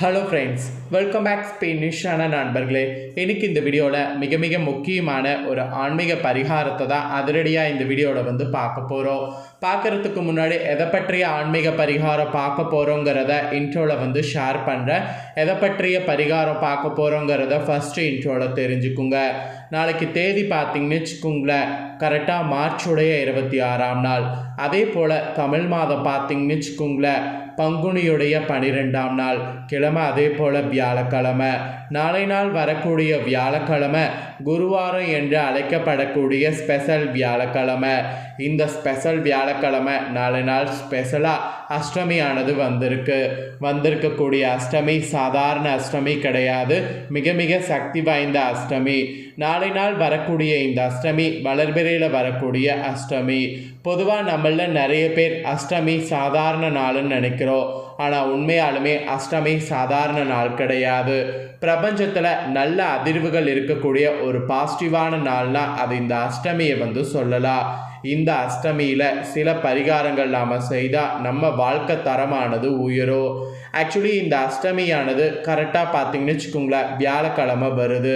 Hello friends, welcome back ஸ்பெயினிஷான நண்பர்களே. இன்றைக்கி இந்த வீடியோவில் மிக முக்கியமான ஒரு ஆன்மீக பரிகாரத்தை தான் அதிரடியாக இந்த வீடியோவில் பார்க்க போகிறோம். பார்க்குறதுக்கு முன்னாடி எதை பற்றிய ஆன்மீக பரிகாரம் பார்க்க போகிறோங்கிறத இன்ட்ரோவில் ஷேர் பண்ணுறேன். எதை பற்றிய பரிகாரம் பார்க்க போகிறோங்கிறத ஃபஸ்ட்டு இன்ட்ரோவில் தெரிஞ்சுக்குங்க. நாளைக்கு தேதி பார்த்திங்கன்னு வச்சுக்கோங்களேன், கரெக்டாக மார்ச்சுடைய 26ஆம் நாள். அதே போல் தமிழ் மாதம் பார்த்திங்கன்னு வச்சுக்கோங்களேன், பங்குனியுடைய 12ஆம் நாள் கிழமை. அதே போல் வியாழக்கிழமை. நாளை நாள் வரக்கூடிய வியாழக்கிழமை குருவாரம் என்று அழைக்கப்படக்கூடிய ஸ்பெஷல் வியாழக்கிழமை. இந்த ஸ்பெஷல் வியாழக்கிழமை நாளை நாள் ஸ்பெஷலாக அஷ்டமியானது வந்திருக்கக்கூடிய அஷ்டமி சாதாரண அஷ்டமி கிடையாது, மிக சக்தி வாய்ந்த அஷ்டமி. நாளை நாள் வரக்கூடிய இந்த அஷ்டமி வளர்பிறையில் வரக்கூடிய அஷ்டமி. பொதுவாக நம்மள நிறைய பேர் அஷ்டமி சாதாரண நாள்னு நினைக்கிறோம். ஆனால் உண்மையாலுமே அஷ்டமி சாதாரண நாள் கிடையாது. பிரபஞ்சத்தில் நல்ல அதிர்வுகள் இருக்கக்கூடிய ஒரு பாசிட்டிவான நாள்னா அது இந்த அஷ்டமியை சொல்லலாம். இந்த அஷ்டமியில் சில பரிகாரங்கள் நாம் செய்தால் நம்ம வாழ்க்கை தரமானது உயரும். ஆக்சுவலி இந்த அஷ்டமியானது கரெக்டாக பார்த்திங்கன்னு வச்சுக்கோங்களேன், வியாழக்கிழமை வருது.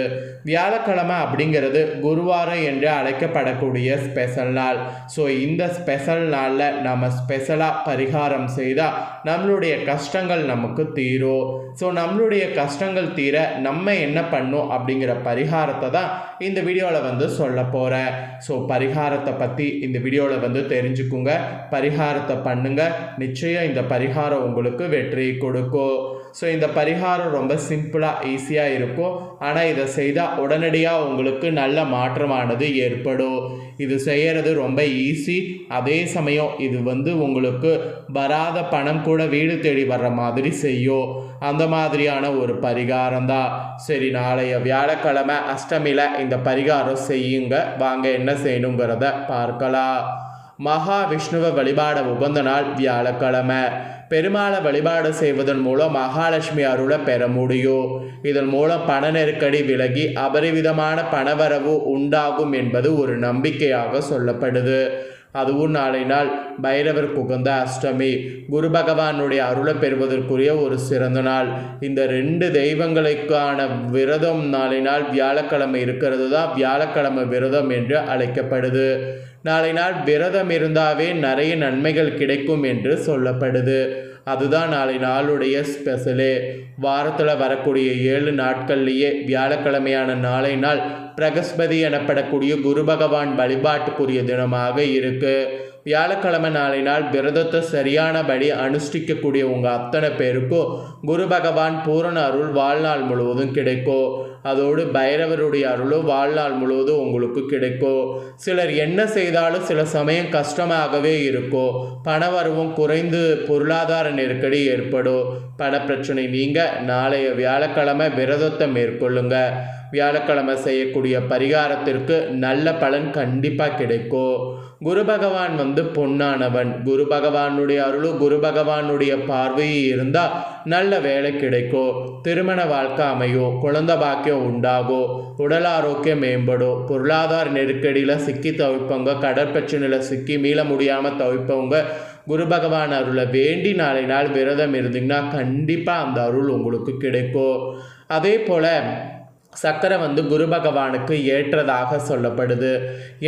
வியாழக்கிழமை அப்படிங்கிறது குருவாரம் என்று அழைக்கப்படக்கூடிய ஸ்பெஷல் நாள். ஸோ இந்த ஸ்பெஷல் நாளில் நம்ம ஸ்பெஷலாக பரிகாரம் செய்தால் நம்மளுடைய கஷ்டங்கள் நமக்கு தீரும். ஸோ நம்மளுடைய கஷ்டங்கள் தீர நம்ம என்ன பண்ணணும் அப்படிங்கிற பரிகாரத்தை தான் இந்த வீடியோவில் சொல்ல போகிறேன். ஸோ பரிகாரத்தை பற்றி இந்த வீடியோவில் தெரிஞ்சுக்குங்க. பரிகாரத்தை பண்ணுங்கள், நிச்சயம் இந்த பரிகாரம் உங்களுக்கு வெற்றி கொடுக்கும். ஸோ இந்த பரிகாரம் ரொம்ப சிம்பிளாக ஈஸியாக இருக்கும். ஆனால் இதை செய்தால் உடனடியாக உங்களுக்கு நல்ல மாற்றமானது ஏற்படும். இது செய்கிறது ரொம்ப ஈஸி. அதே சமயம் இது உங்களுக்கு வராத பணம் கூட வீடு தேடி வர்ற மாதிரி செய்யும். அந்த மாதிரியான ஒரு பரிகாரம் தான். சரி, நாளைய வியாழக்கிழமை அஷ்டமியில் இந்த பரிகாரம் செய்யுங்க. வாங்க என்ன செய்யணுங்கிறத பார்க்கலாம். மகாவிஷ்ணுவை வழிபாட உகந்த நாள் வியாழக்கிழமை. பெருமாளை வழிபாடு செய்வதன் மூலம் மகாலட்சுமி அருளை பெற முடியும். இதன் மூலம் பண நெருக்கடி விலகி அபரிவிதமான பணவரவு உண்டாகும் என்பது ஒரு நம்பிக்கையாக சொல்லப்படுது. அதுவும் நாளை நாள் பைரவர் உகந்த அஷ்டமி. குரு பகவானுடைய அருளை பெறுவதற்குரிய ஒரு சிறந்த நாள். இந்த 2 தெய்வங்களுக்கான விரதம் நாளை நாள் வியாழக்கிழமை இருக்கிறது தான் வியாழக்கிழமை விரதம் என்று அழைக்கப்படுது. நாளை நாள் விரதம் இருந்தாவே நிறைய நன்மைகள் கிடைக்கும் என்று சொல்லப்படுது. அதுதான் நாளை நாளுடைய ஸ்பெஷலே. வாரத்தில் வரக்கூடிய 7 நாட்கள்லேயே வியாழக்கிழமையான நாளை நாள் பிரகஸ்பதி எனப்படக்கூடிய குரு பகவான் வழிபாட்டுக்குரிய தினமாக இருக்கு. வியாழக்கிழமை நாளை நாள் விரதத்தை சரியானபடி அனுஷ்டிக்கக்கூடிய உங்கள் அத்தனை பேருக்கும் குரு பகவான் பூரண அருள் வாழ்நாள் முழுவதும் கிடைக்கும். அதோடு பைரவருடைய அருளும் வாழ்நாள் முழுவதும் உங்களுக்கு கிடைக்கும். சிலர் என்ன செய்தாலும் சில சமயம் கஷ்டமாகவே இருக்கும். பணவரவும் குறைந்து பொருளாதார நெருக்கடி ஏற்படும். பணப்பிரச்சனை நீங்க நாளைய வியாழக்கிழமை விரதத்தை மேற்கொள்ளுங்க. வியாழக்கிழமை செய்யக்கூடிய பரிகாரத்திற்கு நல்ல பலன் கண்டிப்பாக கிடைக்கும். குரு பகவான் பொன்னானவன். குரு பகவானுடைய அருளும் குரு பகவானுடைய பார்வையும் இருந்தால் நல்ல வேலை கிடைக்கும். திருமண வாழ்க்கை அமையும். குழந்தை பாக்கியம் உண்டாகும். உடல் ஆரோக்கியம் மேம்படும். பொருளாதார நெருக்கடியில் சிக்கி தவிப்பவங்க, கடற்பிரச்சனையில் சிக்கி மீள முடியாமல் தவிப்பவங்க குரு பகவான் அருளை வேண்டி நாளை நாள் விரதம் இருந்தீங்கன்னா கண்டிப்பாக அந்த அருள் உங்களுக்கு கிடைக்கும். அதே போல் சக்கரை குரு பகவானுக்கு ஏற்றதாக சொல்லப்படுது.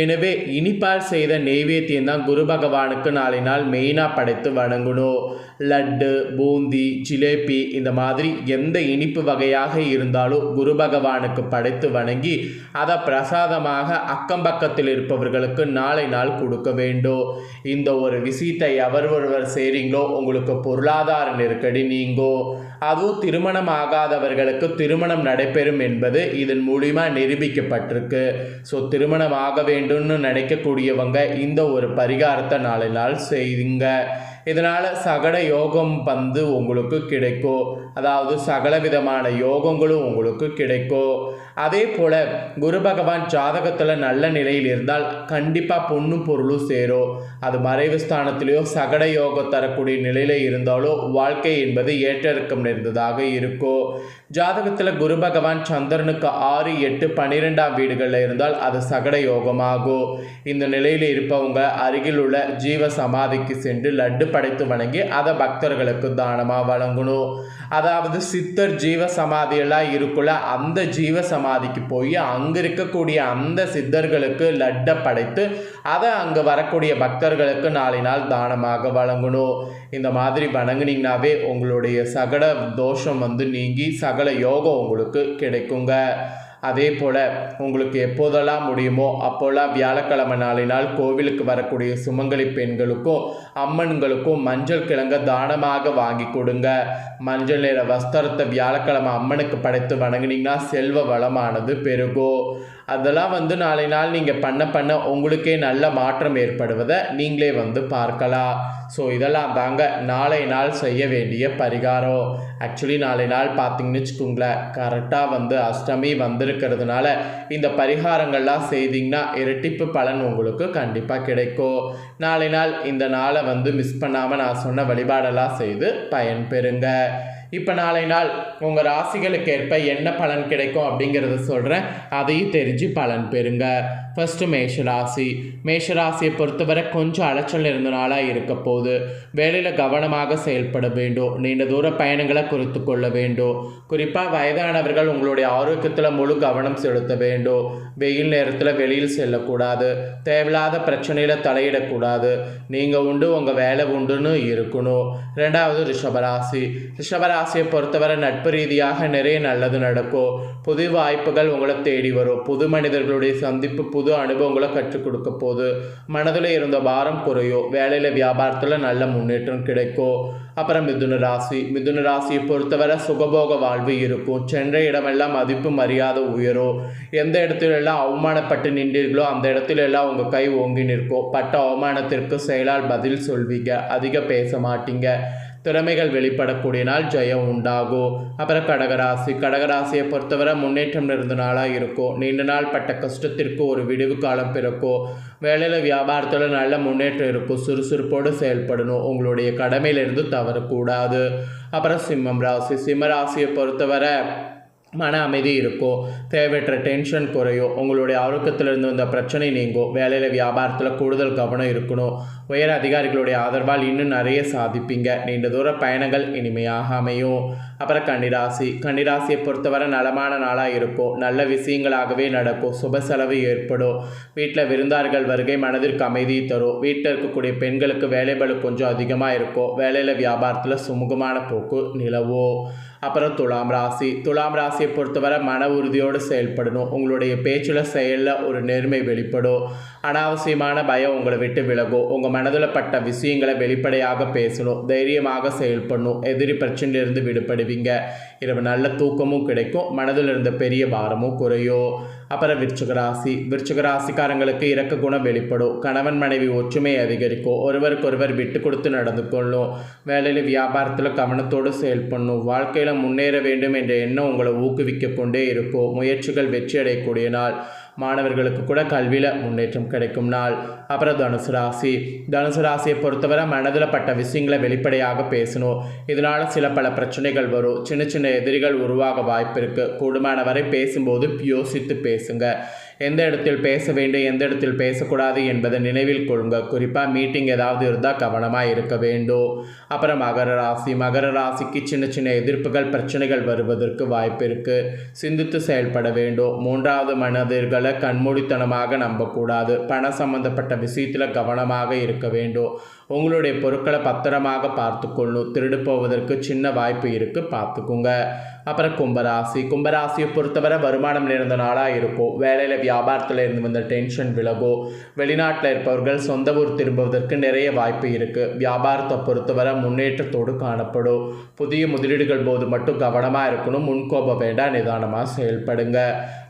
எனவே இனிப்பால் செய்த நெய்வேத்தியம் தான் குரு பகவானுக்கு நாளை நாள் மெயினாக படைத்து வணங்கணும். லட்டு, பூந்தி, ஜிலேபி இந்த மாதிரி எந்த இனிப்பு வகையாக இருந்தாலும் குரு பகவானுக்கு படைத்து வணங்கி அதை பிரசாதமாக அக்கம் பக்கத்தில் இருப்பவர்களுக்கு நாளை நாள் கொடுக்க வேண்டும். இந்த ஒரு விஷயத்தை ஒருவர் செய்கிறீங்களோ உங்களுக்கு பொருளாதார நெருக்கடி நீங்கும். அதுவும் திருமணம் ஆகாதவர்களுக்கு திருமணம் நடைபெறும் என்பது இதன் மூலிமா நிரூபிக்கப்பட்டிருக்கு. ஸோ திருமணம் ஆக வேண்டும்னு நினைக்கக்கூடியவங்க இந்த ஒரு பரிகாரத்தை நாளை நாள் செய்யுங்க. இதனால் சகல யோகம் உங்களுக்கு கிடைக்கும். அதாவது சகல விதமான யோகங்களும் உங்களுக்கு கிடைக்கும். அதே போல் குரு பகவான் ஜாதகத்தில் நல்ல நிலையில் இருந்தால் கண்டிப்பாக பொண்ணும் பொருளும் சேரும். அது மறைவு ஸ்தானத்திலேயோ சகட யோகம் தரக்கூடிய நிலையில் இருந்தாலோ வாழ்க்கை என்பது ஏற்றிறக்கம் நிறைந்ததாக இருக்கும். ஜாதகத்தில் குரு பகவான் சந்திரனுக்கு 6, 8, 12ஆம் வீடுகளில் இருந்தால் அது சகட யோகமாகும். இந்த நிலையில் இருப்பவங்க அருகில் உள்ள ஜீவ சமாதிக்கு சென்று லட்டு படைத்து வணங்கி அதை பக்தர்களுக்கு தானமாக வழங்கணும். அதாவது சித்தர் ஜீவ சமாதியெல்லாம் இருக்குள்ள அந்த ஜீவ சமாதிக்கு போய் அங்கே இருக்கக்கூடிய அந்த சித்தர்களுக்கு லட்டை படைத்து அதை அங்கே வரக்கூடிய பக்தர்களுக்கு நாளை நாள் தானமாக வழங்கணும். இந்த மாதிரி வணங்குனீங்கன்னாவே உங்களுடைய சகல தோஷம் நீங்கி சகல யோகம் உங்களுக்கு கிடைக்குங்க. அதே போல் உங்களுக்கு எப்போதெல்லாம் முடியுமோ அப்போல்லாம் வியாழக்கிழமை நாளினால் கோவிலுக்கு வரக்கூடிய சுமங்கலி பெண்களுக்கும் அம்மன்களுக்கும் மஞ்சள் கிழங்க தானமாக வாங்கி கொடுங்க. மஞ்சள் நிற வஸ்திரத்தை வியாழக்கிழமை அம்மனுக்கு படைத்து வணங்கினீங்கன்னா செல்வ வளமானது பெருகும். அதெல்லாம் நாளை நாள் நீங்கள் பண்ண உங்களுக்கே நல்ல மாற்றம் ஏற்படுவதை நீங்களே பார்க்கலாம். ஸோ இதெல்லாம் தாங்க நாளை நாள் செய்ய வேண்டிய பரிகாரம். ஆக்சுவலி நாளை நாள் பார்த்தீங்கன்னு வச்சுக்கோங்களேன், கரெக்டாக அஷ்டமி வந்திருக்கிறதுனால இந்த பரிகாரங்கள்லாம் செய்தீங்கன்னா இரட்டிப்பு பலன் உங்களுக்கு கண்டிப்பாக கிடைக்கும். நாளை நாள் இந்த நாளை மிஸ் பண்ணாமல் நான் சொன்ன வழிபாடெல்லாம் செய்து பயன்பெறுங்க. இப்போ நாளை நாள் உங்கள் ராசிகளுக்கு ஏற்ப என்ன பலன் கிடைக்கும் அப்படிங்கிறத சொல்கிறேன், அதையும் தெரிஞ்சு பலன் பெறுங்க. ஃபஸ்ட்டு மேஷராசி. மேஷராசியை பொறுத்தவரை கொஞ்சம் அலைச்சல் இருந்த நாளாக இருக்க போகுது. வேலையில் கவனமாக செயல்பட வேண்டும். நீண்ட தூர பயணங்களை குறித்து கொள்ள வேண்டும். குறிப்பாக வயதானவர்கள் உங்களுடைய ஆரோக்கியத்தில் முழு கவனம் செலுத்த வேண்டும். வெயில் நேரத்தில் வெளியில் செல்லக்கூடாது. தேவையில்லாத பிரச்சனையில் தலையிடக்கூடாது. நீங்கள் உண்டு உங்கள் வேலை உண்டுன்னு இருக்கணும். ரெண்டாவது ரிஷபராசி. ரிஷபராசியை பொறுத்தவரை நட்பு ரீதியாக நிறைய நல்லது நடக்கும். புது வாய்ப்புகள் உங்களை தேடி வரும். புது மனிதர்களுடைய சந்திப்பு புது அனுபவங்களை கற்றுக் கொடுக்க போது. மனதில் இருந்த பாரம் குறையும். வேலையில் வியாபாரத்தில் நல்ல முன்னேற்றம் கிடைக்கும். அப்புறம் மிதுன ராசி. மிதுன ராசியை பொறுத்தவரை சுகபோக வாழ்வு இருக்கும். சென்ற இடமெல்லாம் மதிப்பு மரியாதை உயரும். எந்த இடத்துல எல்லாம் அவமானப்பட்டு நின்றீர்களோ அந்த இடத்துல எல்லாம் உங்கள் கை ஓங்கி நிற்கும். பட்ட அவமானத்திற்கு செயலால் பதில் சொல்வீங்க. அதிக பேச மாட்டீங்க. திறமைகள் வெளிப்படக்கூடிய நாள் ஜெயம் உண்டாகும். அப்புறம் கடகராசி. கடகராசியை பொறுத்தவரை முன்னேற்றம் இருந்த நாளாக இருக்கும். நீண்ட நாள் பட்ட கஷ்டத்திற்கு ஒரு விடுவு காலம் பிறக்கும். வேலையில் வியாபாரத்தில் நல்ல முன்னேற்றம் இருக்கும். சுறுசுறுப்போடு செயல்படணும். உங்களுடைய கடமையிலிருந்து தவறக்கூடாது. அப்புறம் சிம்மம் ராசி. சிம்ம ராசியை பொறுத்தவரை மன அமைதி இருக்கும். தேவையற்ற டென்ஷன் குறையும். உங்களுடைய ஆரோக்கியத்திலிருந்து வந்த பிரச்சனை நீங்கும். வேலையில் வியாபாரத்தில் கூடுதல் கவனம் இருக்கணும். உயர் அதிகாரிகளுடைய ஆதரவால் இன்னும் நிறைய சாதிப்பீங்க. நீண்ட தூர பயணங்கள் இனிமையாக அமையும். அப்புறம் கன்னிராசி. கன்னிராசியை பொறுத்தவரை நலமான நாளாக இருக்கும். நல்ல விஷயங்களாகவே நடக்கும். சுப செலவு ஏற்படும். வீட்டில் விருந்தார்கள் வருகை மனதிற்கு அமைதி தரும். வீட்டில் இருக்கக்கூடிய பெண்களுக்கு வேலைபளு கொஞ்சம் அதிகமாக இருக்கும். வேலையில் வியாபாரத்தில் சுமூகமான போக்கு நிலவும். அப்புறம் துலாம் ராசி. துலாம் ராசியை பொறுத்தவரை மன உறுதியோடு செயல்படணும். உங்களுடைய பேச்சில் செயலில் ஒரு நேர்மை வெளிப்படும். அனாவசியமான பயம் உங்களை விட்டு விலகும். உங்கள் மனதில் பட்ட விஷயங்களை வெளிப்படையாக பேசணும். தைரியமாக செயல்படணும். எதிரி பிரச்சனையிலிருந்து விடுபடுவீங்க. இரவு நல்ல தூக்கமும் கிடைக்கும். மனதில் இருந்த பெரிய பாரமும் குறையும். அப்புறம் விருச்சிக ராசி. விருச்சிக ராசிக்காரங்களுக்கு இரக்க குணம் வெளிப்படும். கணவன் மனைவி ஒற்றுமை அதிகரிக்கும். ஒருவருக்கொருவர் விட்டு கொடுத்து நடந்து கொள்ளும். வேலையில் வியாபாரத்தில் கவனத்தோடு செயல்படணும். வாழ்க்கையில் முன்னேற வேண்டும் என்ற எண்ணம் உங்களை ஊக்குவிக்க கொண்டே இருக்கும். முயற்சிகள் வெற்றி அடையக்கூடிய நாள். மாணவர்களுக்கு கூட கல்வியில் முன்னேற்றம் கிடைக்கும் நாள். அப்புறம் தனுசு ராசி. தனுசு ராசியை பொறுத்தவரை மனதில் பட்ட விஷயங்களை வெளிப்படையாக பேசணும். இதனால் சில பல பிரச்சனைகள் வரும். சின்ன சின்ன எதிரிகள் உருவாக வாய்ப்பு இருக்குது. கூடுமான வரை பேசும்போது யோசித்து பேசுங்க. எந்த இடத்தில் பேச வேண்டும் எந்த இடத்தில் பேசக்கூடாது என்பதை நினைவில் கொள்ளுங்க. குறிப்பாக மீட்டிங் ஏதாவது இருந்தால் கவனமாக இருக்க வேண்டும். அப்புறம் மகர ராசி. மகர ராசிக்கு சின்ன சின்ன எதிர்ப்புகள் பிரச்சனைகள் வருவதற்கு வாய்ப்பு இருக்குது. சிந்தித்து செயல்பட வேண்டும். மூன்றாவது மனிதர்களை கண்மூடித்தனமாக நம்பக்கூடாது. பண சம்பந்தப்பட்ட விஷயத்தில் கவனமாக இருக்க வேண்டும். உங்களுடைய பொருட்களை பத்திரமாக பார்த்துக்கொள்ளணும். திருடு போவதற்கு சின்ன வாய்ப்பு இருக்குது, பார்த்துக்குங்க. அப்புறம் கும்பராசி. கும்பராசியை பொறுத்தவரை வருமானம் நிறைந்த நாளாக இருக்கும். வேலையில் வியாபாரத்தில் இருந்து வந்த டென்ஷன் விலகும். வெளிநாட்டில் இருப்பவர்கள் சொந்த ஊர் திரும்புவதற்கு நிறைய வாய்ப்பு இருக்குது. வியாபாரத்தை பொறுத்தவரை முன்னேற்றத்தோடு காணப்படும். புதிய முதலீடுகள் போது மட்டும் கவனமாக இருக்கணும். முன்கோபம் வேண்டாம், நிதானமாக செயல்படுங்க.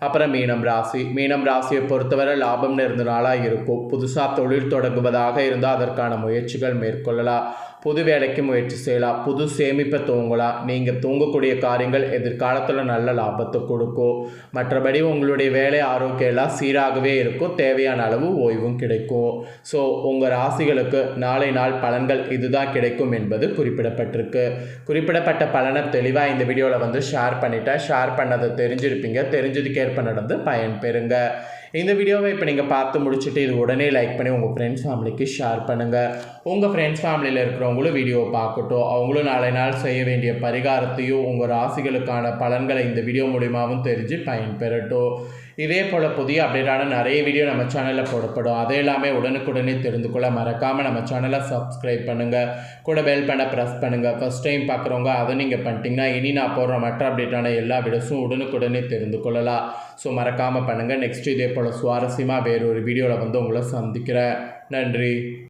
அப்புறம் மீனம் ராசி. மீனம் ராசியை பொறுத்தவரை லாபம் நிறைந்த நாளாக இருக்கும். புதுசாக தொழில் தொடங்குவதாக இருந்தால் அதற்கான முயற்சிகள் மேற்கொள்ளலாம். புது வேலைக்கு முயற்சி செய்யலாம். புது சேமிப்பை தூங்கலாம். நீங்கள் தூங்கக்கூடிய காரியங்கள் எதிர்காலத்தில் நல்ல லாபத்தை கொடுக்கும். மற்றபடி உங்களுடைய வேலை ஆரோக்கியம் எல்லாம் சீராகவே இருக்கும். தேவையான அளவு ஓய்வும் கிடைக்கும். ஸோ உங்கள் ராசிகளுக்கு நாளை நாள் பலன்கள் இதுதான் கிடைக்கும் என்பது குறிப்பிடப்பட்டிருக்கு. குறிப்பிடப்பட்ட பலனை தெளிவாக இந்த வீடியோவில் ஷேர் பண்ணிட்டேன். ஷேர் பண்ணதை தெரிஞ்சிருப்பீங்க. தெரிஞ்சதுக்கேற்ப நடந்து பயன்பெறுங்க. இந்த வீடியோவை இப்போ நீங்கள் பார்த்து முடிச்சுட்டு இது உடனே லைக் பண்ணி உங்கள் ஃப்ரெண்ட்ஸ் ஃபேமிலிக்கு ஷேர் பண்ணுங்கள். உங்கள் ஃப்ரெண்ட்ஸ் ஃபேமிலியில் இருக்கிறவங்களும் வீடியோவை பார்க்கட்டும். அவங்களும் நாளை நாள் செய்ய வேண்டிய பரிகாரத்தையும் உங்கள் ராசிகளுக்கான பலன்களை இந்த வீடியோ மூலியமாகவும் தெரிஞ்சு பயன்பெறட்டும். இதே போல் புதிய அப்டேட்டான நிறைய வீடியோ நம்ம சேனலில் போடப்படும். அதை எல்லாமே உடனுக்குடனே தெரிந்து கொள்ள மறக்காமல் நம்ம சேனலை சப்ஸ்கிரைப் பண்ணுங்கள். கூட பெல் பண்ண ப்ரெஸ் பண்ணுங்கள். ஃபஸ்ட் டைம் பார்க்குறவங்க அதை நீங்கள் பண்ணிட்டீங்கன்னா இனி நான் போடுற மற்ற அப்டேட்டான எல்லா வீடியோஸும் உடனுக்குடனே தெரிந்து கொள்ளலாம். ஸோ மறக்காமல் பண்ணுங்கள். நெக்ஸ்ட் இதே போல் சுவாரஸ்யமாக வேறொரு வீடியோவில் உங்களை சந்திக்கிறேன். நன்றி.